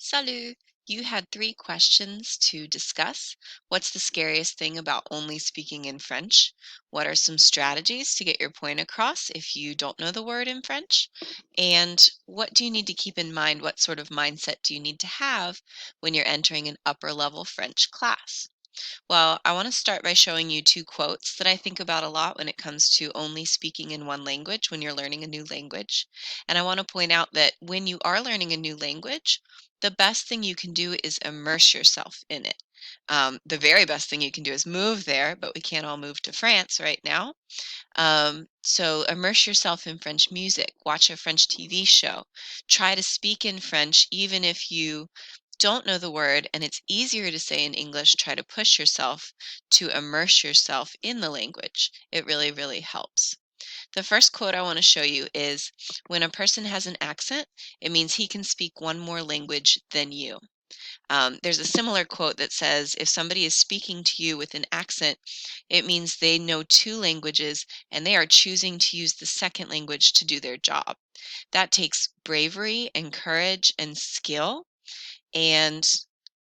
Salut! You had three questions to discuss. What's the scariest thing about only speaking in French? What are some strategies to get your point across if you don't know the word in French? And what do you need to keep in mind? What sort of mindset do you need to have when you're entering an upper level French class? Well, I want to start by showing you two quotes that I think about a lot when it comes to only speaking in one language when you're learning a new language. And I want to point out that when you are learning a new language, the best thing you can do is immerse yourself in it. The very best thing you can do is move there, but we can't all move to France right now. So immerse yourself in French music, watch a French TV show, try to speak in French, even if you don't know the word and it's easier to say in English, try to push yourself to immerse yourself in the language. It really, really helps. The first quote I want to show you is when a person has an accent, it means he can speak one more language than you. There's a similar quote that says, if somebody is speaking to you with an accent, it means they know two languages and they are choosing to use the second language to do their job. That takes bravery and courage and skill, and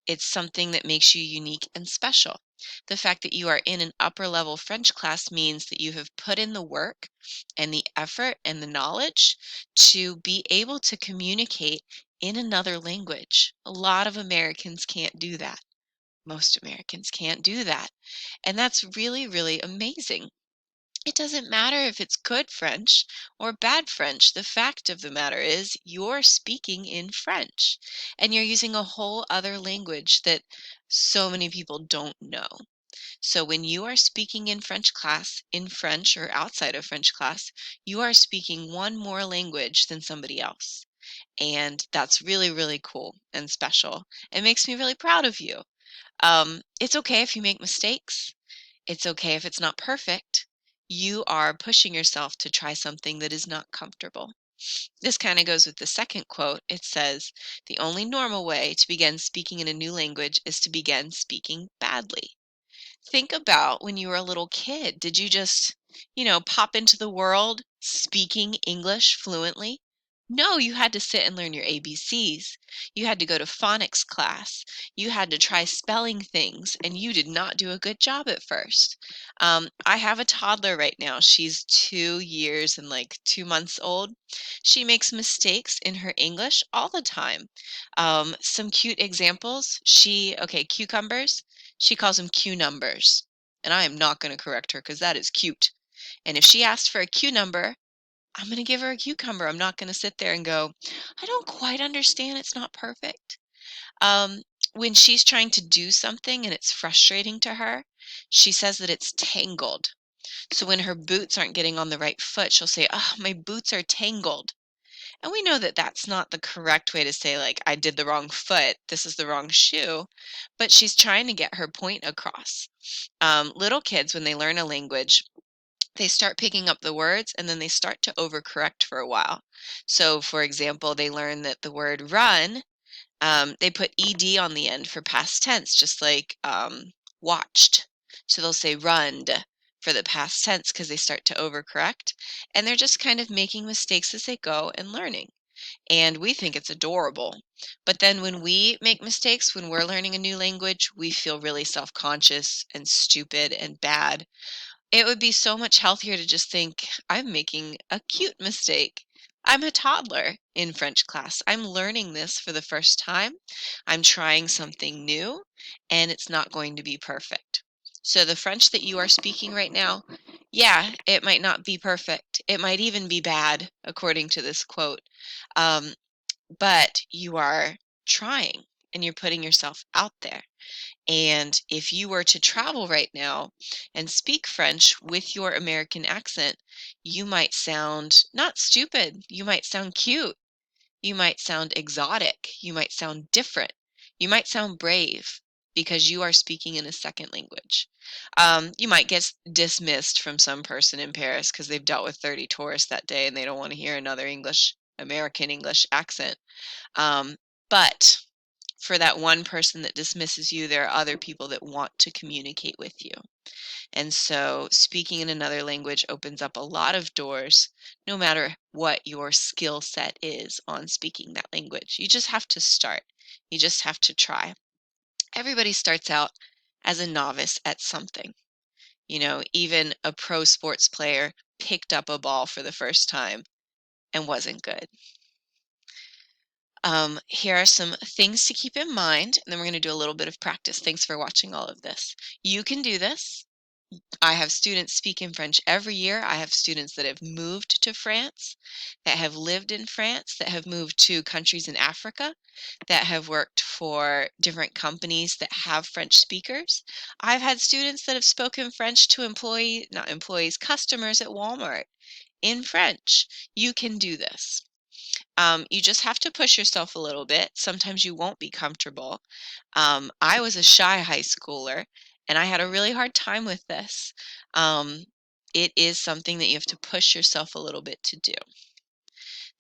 it's something that makes you unique and special. The fact that you are in an upper level French class means that you have put in the work and the effort and the knowledge to be able to communicate in another language. A lot of Americans can't do that. Most Americans can't do that. And that's really, really amazing. It doesn't matter if it's good French or bad French. The fact of the matter is you're speaking in French and you're using a whole other language that so many people don't know. So when you are speaking in French class, in French or outside of French class, you are speaking one more language than somebody else. And that's really, really cool and special. It makes me really proud of you. It's okay if you make mistakes. It's okay if it's not perfect. You are pushing yourself to try something that is not comfortable. This kind of goes with the second quote. It says, the only normal way to begin speaking in a new language is to begin speaking badly. Think about when you were a little kid. Did you just, pop into the world speaking English fluently? No, you had to sit and learn your ABCs. You had to go to phonics class. You had to try spelling things, and you did not do a good job at first. I have a toddler right now. She's 2 years and like 2 months old. She makes mistakes in her English all the time. Some cute examples. Okay, cucumbers. She calls them Q numbers. And I am not going to correct her because that is cute. And if she asks for a Q number, I'm going to give her a cucumber. I'm not going to sit there and go, I don't quite understand. It's not perfect. Um, when she's trying to do something and it's frustrating to her, she says that it's tangled. So when her boots aren't getting on the right foot, she'll say, oh, my boots are tangled. And we know that that's not the correct way to say, like, I did the wrong foot, this is the wrong shoe, but she's trying to get her point across. Little kids, when they learn a language, they start picking up the words and then they start to overcorrect for a while. So, for example, they learn that the word run, they put ed on the end for past tense, just like watched. So they'll say runned for the past tense because they start to overcorrect. And they're just kind of making mistakes as they go and learning. And we think it's adorable. But then when we make mistakes, when we're learning a new language, we feel really self conscious and stupid and bad. It would be so much healthier to just think, I'm making a cute mistake. I'm a toddler in French class. I'm learning this for the first time. I'm trying something new, and it's not going to be perfect. So the French that you are speaking right now, yeah, it might not be perfect. It might even be bad, according to this quote. Um, but you are trying and you're putting yourself out there. And if you were to travel right now and speak French with your American accent, you might sound not stupid. You might sound cute. You might sound exotic. You might sound different. You might sound brave because you are speaking in a second language. You might get dismissed from some person in Paris because they've dealt with 30 tourists that day and they don't want to hear another American English accent. But for that one person that dismisses you, there are other people that want to communicate with you. And so speaking in another language opens up a lot of doors, no matter what your skill set is on speaking that language. You just have to start. You just have to try. Everybody starts out as a novice at something. Even a pro sports player picked up a ball for the first time and wasn't good. Here are some things to keep in mind, and then we're going to do a little bit of practice. Thanks for watching all of this. You can do this. I have students speak in French every year. I have students that have moved to France, that have lived in France, that have moved to countries in Africa, that have worked for different companies that have French speakers. I've had students that have spoken French to not employees, customers at Walmart in French. You can do this. You just have to push yourself a little bit. Sometimes you won't be comfortable. I was a shy high schooler, and I had a really hard time with this. Um, it is something that you have to push yourself a little bit to do.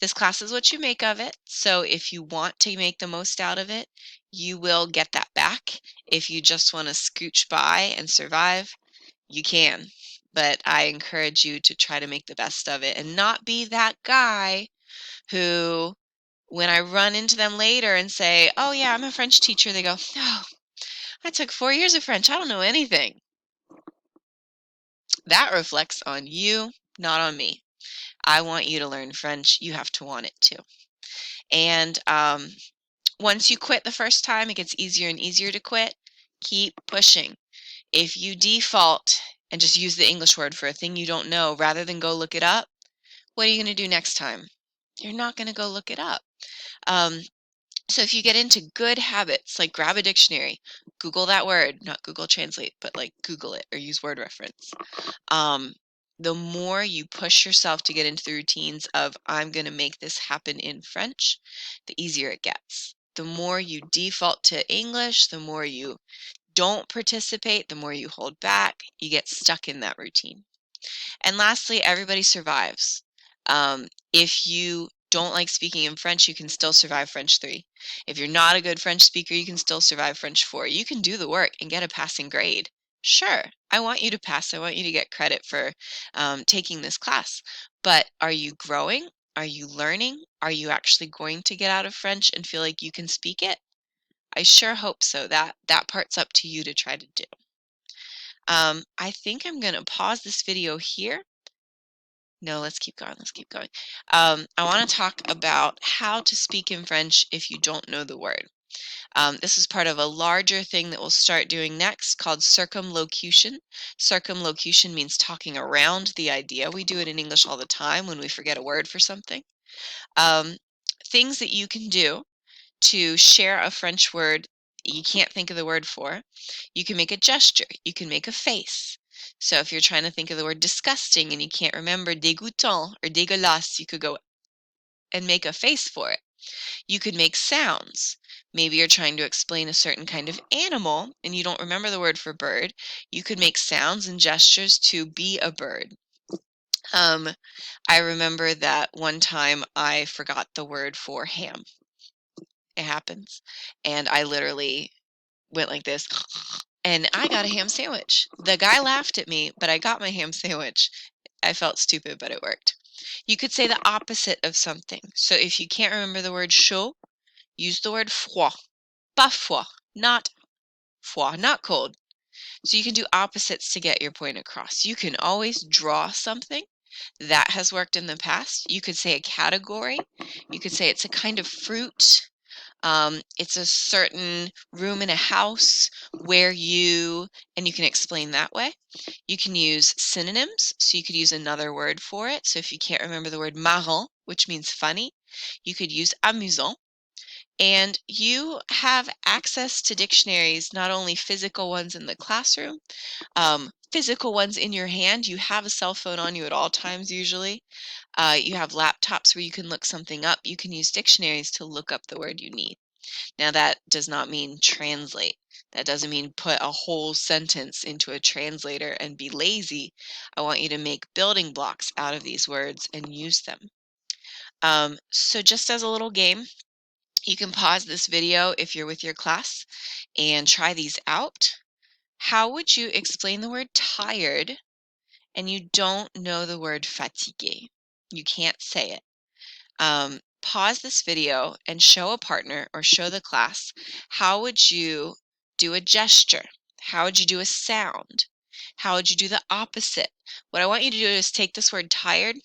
This class is what you make of it, so if you want to make the most out of it, you will get that back. If you just want to scooch by and survive, you can. But I encourage you to try to make the best of it and not be that guy who, when I run into them later and say, "Oh yeah, I'm a French teacher," they go, "Oh, I took 4 years of French. I don't know anything." That reflects on you, not on me. I want you to learn French. You have to want it too. And once you quit the first time, it gets easier and easier to quit. Keep pushing. If you default and just use the English word for a thing you don't know rather than go look it up, what are you going to do next time? You're not going to go look it up. So if you get into good habits, like grab a dictionary, Google that word, not Google Translate, but like Google it or use word reference. The more you push yourself to get into the routines of, I'm going to make this happen in French, the easier it gets. The more you default to English, the more you don't participate, the more you hold back, you get stuck in that routine. And lastly, everybody survives. If you don't like speaking in French, you can still survive French 3. If you're not a good French speaker, you can still survive French 4. You can do the work and get a passing grade. Sure, I want you to pass. I want you to get credit for taking this class. But are you growing? Are you learning? Are you actually going to get out of French and feel like you can speak it? I sure hope so. That part's up to you to try to do. I think I'm going to pause this video here. No, let's keep going. Let's keep going. I want to talk about how to speak in French if you don't know the word. This is part of a larger thing that we'll start doing next called circumlocution. Circumlocution means talking around the idea. We do it in English all the time when we forget a word for something. Things that you can do to share a French word you can't think of the word for. You can make a gesture. You can make a face. So if you're trying to think of the word disgusting and you can't remember dégoûtant or dégueulasse, you could go and make a face for it. You could make sounds. Maybe you're trying to explain a certain kind of animal and you don't remember the word for bird. You could make sounds and gestures to be a bird. I remember that one time I forgot the word for ham. It happens. And I literally went like this, and I got a ham sandwich. The guy laughed at me, but I got my ham sandwich. I felt stupid, but it worked. You could say the opposite of something. So if you can't remember the word chaud, use the word froid. Pas froid, not froid, not cold. So you can do opposites to get your point across. You can always draw something. That has worked in the past. You could say a category. You could say it's a kind of fruit. It's a certain room in a house where and you can explain that way. You can use synonyms, so you could use another word for it. So if you can't remember the word marrant, which means funny, you could use amusant. And you have access to dictionaries, not only physical ones in the classroom, physical ones in your hand. You have a cell phone on you at all times usually. You have laptops where you can look something up. You can use dictionaries to look up the word you need. Now that does not mean translate. That doesn't mean put a whole sentence into a translator and be lazy. I want you to make building blocks out of these words and use them. So just as a little game, you can pause this video if you're with your class and try these out. How would you explain the word tired and you don't know the word fatigué? You can't say it. pause this video and show a partner or show the class, how would you do a gesture? How would you do a sound? How would you do the opposite? What I want you to do is take this word tired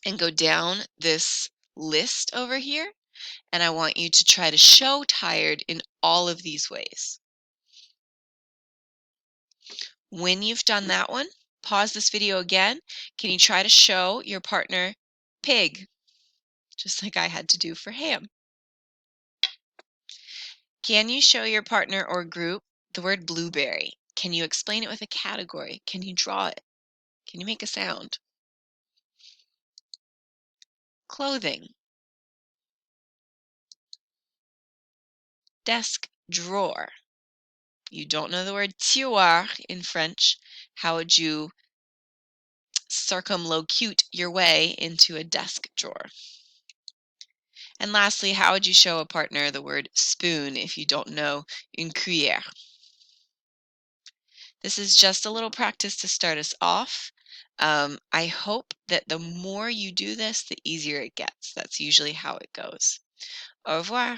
and go down this list over here, and I want you to try to show tired in all of these ways. When you've done that one, pause this video again. Can you try to show your partner pig, just like I had to do for ham? Can you show your partner or group the word blueberry? Can you explain it with a category? Can you draw it? Can you make a sound? Clothing. Desk drawer. You don't know the word tiroir in French. How would you circumlocute your way into a desk drawer? And lastly, how would you show a partner the word spoon if you don't know une cuillère? This is just a little practice to start us off. I hope that the more you do this, the easier it gets. That's usually how it goes. Au revoir.